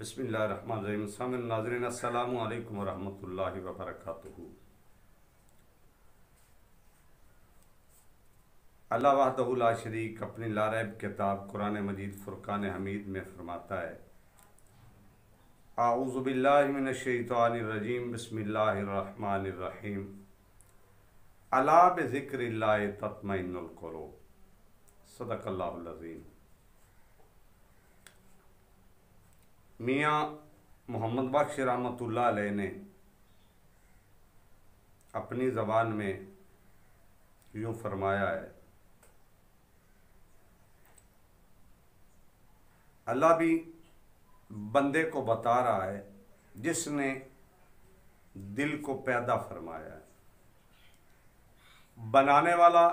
बिस्मिल्लाहिर्रहमानिर्रहीम। सामिन नाज़रीन अस्सलामु अलैकुम व रहमतुल्लाहि व बरकातुहू। अल्लाह वहदहु ला शरीक अपनी लारैब किताब कुरान मजीद फुरकान हमीद में फरमाता है, आऊज़ु बिल्लाहि मिनश शैतानिर रजीम, बिस्मिल्लाहिर्रहमानिर्रहीम। अला बिज़िक्रिल्लाहि तत्मइन्नुल क़ुलूब। सदक़ल्लाहुल अज़ीम। मियाँ मोहम्मद बख्श रहमतुल्लाह अलैह ने अपनी ज़बान में यूँ फरमाया है, अल्लाह भी बंदे को बता रहा है जिसने दिल को पैदा फरमाया है, बनाने वाला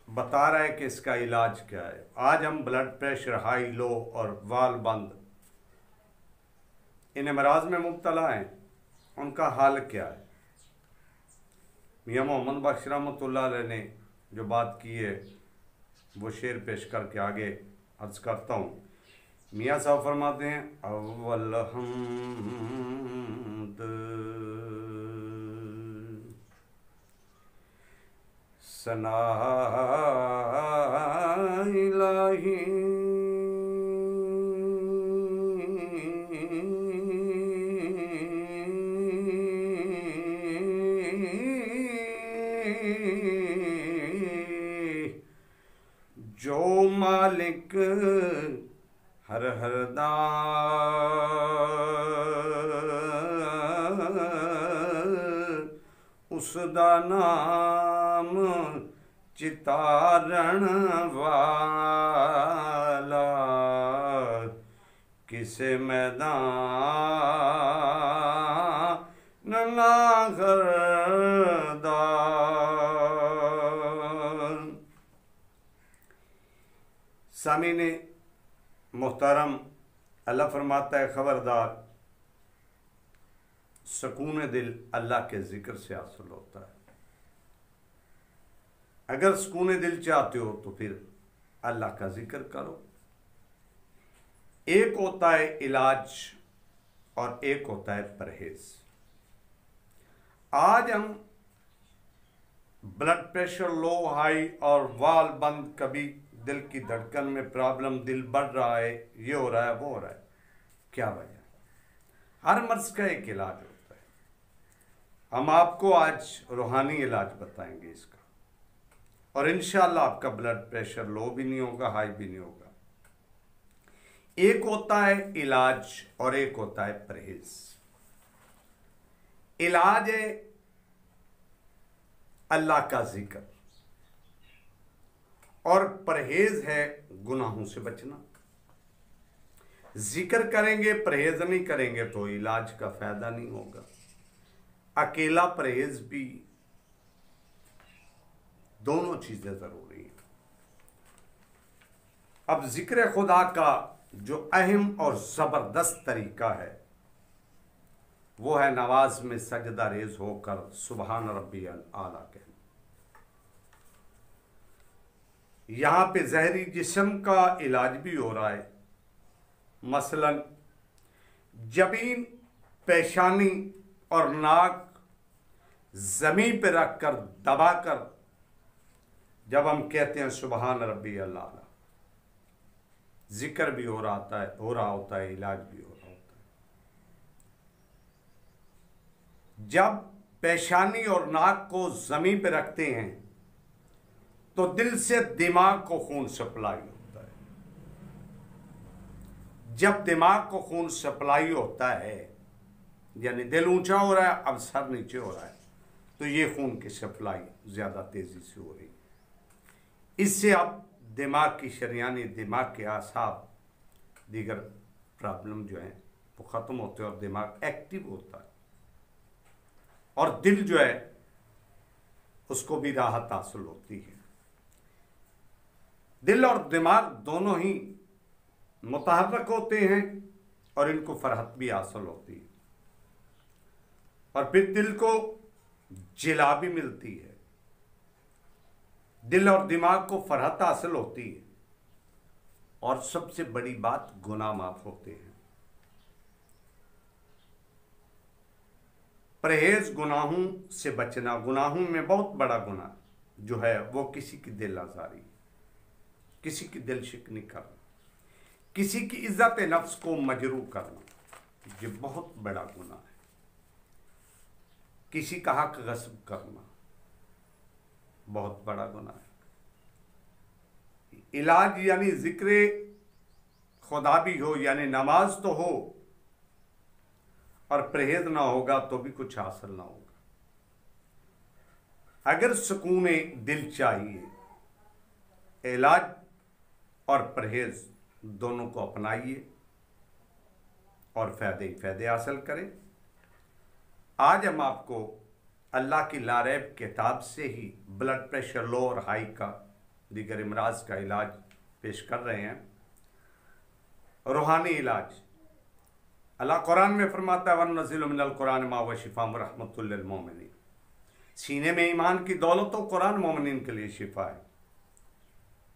बता रहा है कि इसका इलाज क्या है। आज हम ब्लड प्रेशर, हाई लो और वाल बंद इन अमराज में मुब्तला हैं, उनका हाल क्या है। मियाँ मोहम्मद बख्श रहमतुल्लाह अलैह ने जो बात की है वो शेर पेश करके आगे अर्ज करता हूँ। मियाँ साहब फरमाते हैं, अव्वल हम्द सना इलाही जो मालिक हर हर दा उसदा नाम चितारण वाला, किसे मैदान ना करदा। सामीने मोहतरम, अल्लाह फरमाता है, खबरदार, सुकून दिल अल्लाह के जिक्र से हासिल होता है। अगर सुकून दिल चाहते हो तो फिर अल्लाह का जिक्र करो। एक होता है इलाज और एक होता है परहेज। आज हम ब्लड प्रेशर लो, हाई और वाल बंद, कभी दिल की धड़कन में प्रॉब्लम, दिल बढ़ रहा है, ये हो रहा है, वो हो रहा है, क्या वजह? हर मर्ज का एक इलाज होता है। हम आपको आज रूहानी इलाज बताएंगे इसका, और इंशाअल्लाह आपका ब्लड प्रेशर लो भी नहीं होगा, हाई भी नहीं होगा। एक होता है इलाज और एक होता है परहेज। इलाज है अल्लाह का जिक्र और परहेज है गुनाहों से बचना। जिक्र करेंगे, परहेज नहीं करेंगे तो इलाज का फायदा नहीं होगा। अकेला परहेज भी, दोनों चीजें जरूरी हैं। अब जिक्र खुदा का जो अहम और जबरदस्त तरीका है वो है नमाज में सजदा रेज होकर सुबहान रब्बियल आला कहना। यहां पे जहरी जिस्म का इलाज भी हो रहा है। मसलन जबीन, पेशानी और नाक जमीन पे रखकर दबाकर जब हम कहते हैं सुबहान रब्बियल आला, जिक्र भी हो रहा होता है, इलाज भी हो रहा होता है। जब पेशानी और नाक को जमीन पे रखते हैं तो दिल से दिमाग को खून सप्लाई होता है। जब दिमाग को खून सप्लाई होता है, यानी दिल ऊंचा हो रहा है, अब सर नीचे हो रहा है, तो ये खून की सप्लाई ज्यादा तेजी से हो रही है। इससे अब दिमाग की शरियानी, दिमाग के आसाब, दीगर प्रॉब्लम जो है वो खत्म होते हैं और दिमाग एक्टिव होता है, और दिल जो है उसको भी राहत हासिल होती है। दिल और दिमाग दोनों ही मुतहर्रक होते हैं और इनको फरहत भी हासिल होती है, और फिर दिल को जिला भी मिलती है। दिल और दिमाग को फरहत हासिल होती है, और सबसे बड़ी बात, गुनाह माफ होते हैं। परहेज गुनाहों से बचना। गुनाहों में बहुत बड़ा गुनाह जो है वो किसी की दिल आज़ारी, किसी की दिल शिकनी करना, किसी की इज्जत नफ्स को मजरू करना, ये बहुत बड़ा गुनाह है। किसी का हक गस्ब करना बहुत बड़ा गुनाह है। इलाज यानी जिक्र खुदा भी हो, यानी नमाज तो हो और परहेज ना होगा तो भी कुछ हासिल ना होगा। अगर सुकून दिल चाहिए, इलाज और परहेज दोनों को अपनाइए और फायदे ही फायदे हासिल करें। आज हम आपको अल्लाह की लारैब किताब से ही ब्लड प्रेशर लो और हाई का, दीगर इमराज का इलाज पेश कर रहे हैं। रूहानी इलाज। अल्लाह कुरान में फरमाता है वन्नज़िलु मिनल कुरान मा हुवा शिफ़ा व रहमतुल लिल मोमिनीन। सीने में ईमान की दौलत तो कुरान मोमिनीन के लिए शिफा है।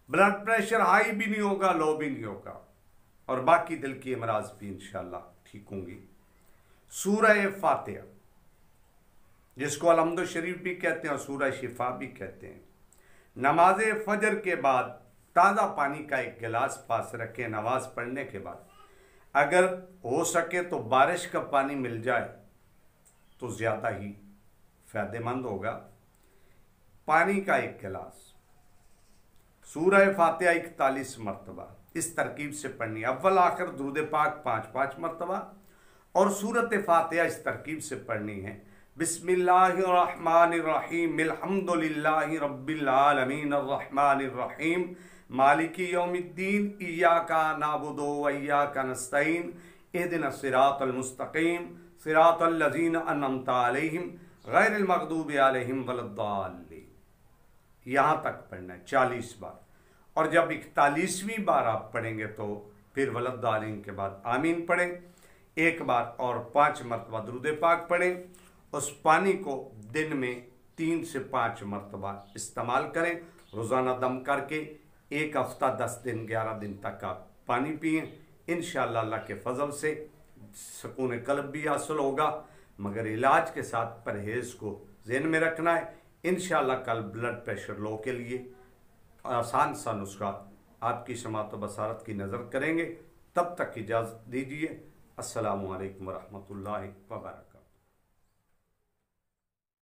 ब्लड प्रेशर हाई भी नहीं होगा, लो भी नहीं होगा, और बाकी दिल की इमराज भी इंशाअल्लाह ठीक होंगी। सूरह फातिहा, जिसको अलहम्दुल शरीफ भी कहते हैं और सूरह शिफा भी कहते हैं, नमाज फजर के बाद ताज़ा पानी का एक गिलास पास रखें। नमाज पढ़ने के बाद अगर हो सके तो बारिश का पानी मिल जाए तो ज़्यादा ही फ़ायदेमंद होगा। पानी का एक गिलास, सूरह फातिहा 41 मरतबा इस तरकीब से पढ़नी। अव्वल आखिर दुरूद पाक 5-5 मरतबा और सूरत फातिहा इस तरकीब से पढ़नी है। बिस्मिल्लाहिर्रहमानिर्रहीम अल्हम्दुलिल्लाहि रब्बिल आलमीन अर्रहमानिर्रहीम मालिकी यौमिद्दीन इय्याका नअबुदु व इय्याका नस्तईन इहदिनस सिरातल मुस्तकीम सिरातल लज़ीना अनअमता अलैहिम गैरिल मग़दूबि अलैहिम वलद्दाल्लीन। यहाँ तक पढ़ना है 40 बार, और जब 41वीं बार आप पढ़ेंगे तो फिर वलद्दाल्लीन के बाद आमीन पढ़ें एक बार और 5 मरतबा दुरूद पाक पढ़ें। उस पानी को दिन में 3 से 5 मरतबा इस्तेमाल करें, रोज़ाना दम करके। एक हफ्ता 10 दिन 11 दिन तक आप पानी पिएं। इंशाअल्लाह अल्लाह के फजल से सुकून कल्ब भी हासिल होगा, मगर इलाज के साथ परहेज़ को ज़हन में रखना है। इंशाअल्लाह कल ब्लड प्रेशर लो के लिए आसान सा नुस्खा आपकी समात व बसारत की नज़र करेंगे। तब तक इजाज़त दीजिए। अस्सलामु अलैकुम व रहमतुल्लाहि व बरकातहू।